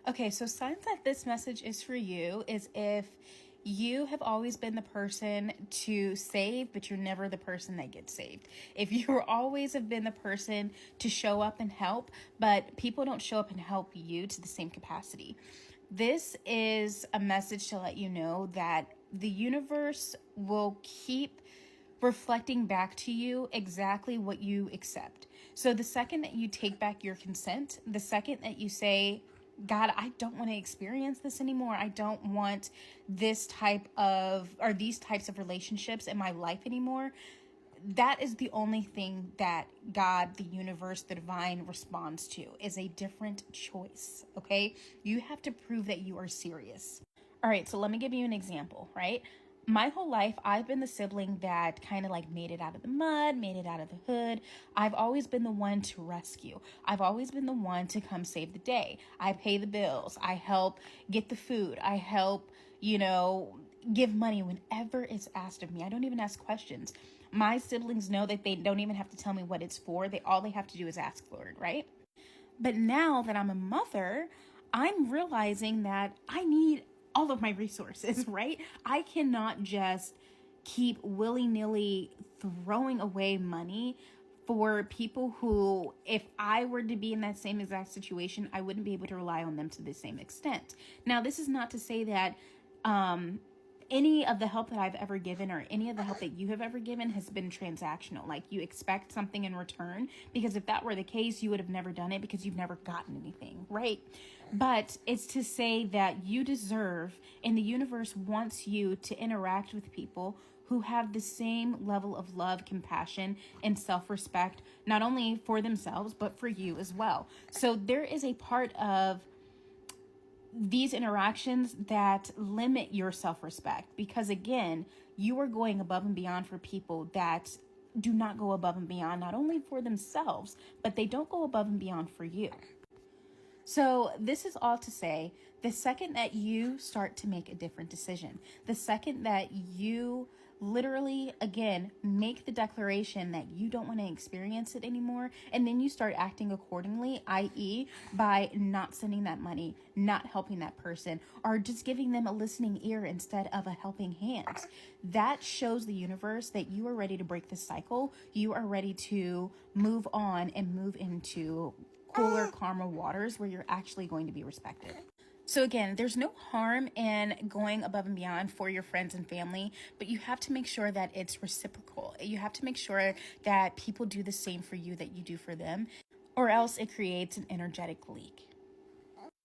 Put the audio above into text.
Okay, so signs that this message is for you is if you have always been the person to save, but you're never the person that gets saved. If you always have been the person to show up and help, but people don't show up and help you to the same capacity. This is a message to let you know that the universe will keep reflecting back to you exactly what you accept. So the second that you take back your consent, the second that you say, God, I don't want to experience this anymore. I don't want this type of, or these types of relationships in my life anymore. That is the only thing that God, the universe, the divine responds to, is a different choice. Okay. You have to prove that you are serious. All right. So let me give you an example, right? My whole life, I've been the sibling that kind of like made it out of the mud, made it out of the hood. I've always been the one to rescue. I've always been the one to come save the day. I pay the bills. I help get the food. I help, give money whenever it's asked of me. I don't even ask questions. My siblings know that they don't even have to tell me what it's for. All they have to do is ask for it, right? But now that I'm a mother, I'm realizing that I need all of my resources, right? I cannot just keep willy-nilly throwing away money for people who, if I were to be in that same exact situation, I wouldn't be able to rely on them to the same extent. Now, this is not to say that any of the help that I've ever given or any of the help that you have ever given has been transactional. Like you expect something in return, because if that were the case, you would have never done it because you've never gotten anything, right? But it's to say that you deserve, and the universe wants you to interact with people who have the same level of love, compassion, and self-respect, not only for themselves, but for you as well. So there is a part of these interactions that limit your self-respect, because again, you are going above and beyond for people that do not go above and beyond, not only for themselves, but they don't go above and beyond for you. So this is all to say, the second that you start to make a different decision, the second that you literally, again, make the declaration that you don't want to experience it anymore, and then you start acting accordingly, i.e. by not sending that money, not helping that person, or just giving them a listening ear instead of a helping hand, that shows the universe that you are ready to break the cycle. You are ready to move on and move into cooler, calmer waters where you're actually going to be respected. So again, there's no harm in going above and beyond for your friends and family, but you have to make sure that it's reciprocal. You have to make sure that people do the same for you that you do for them, or else it creates an energetic leak.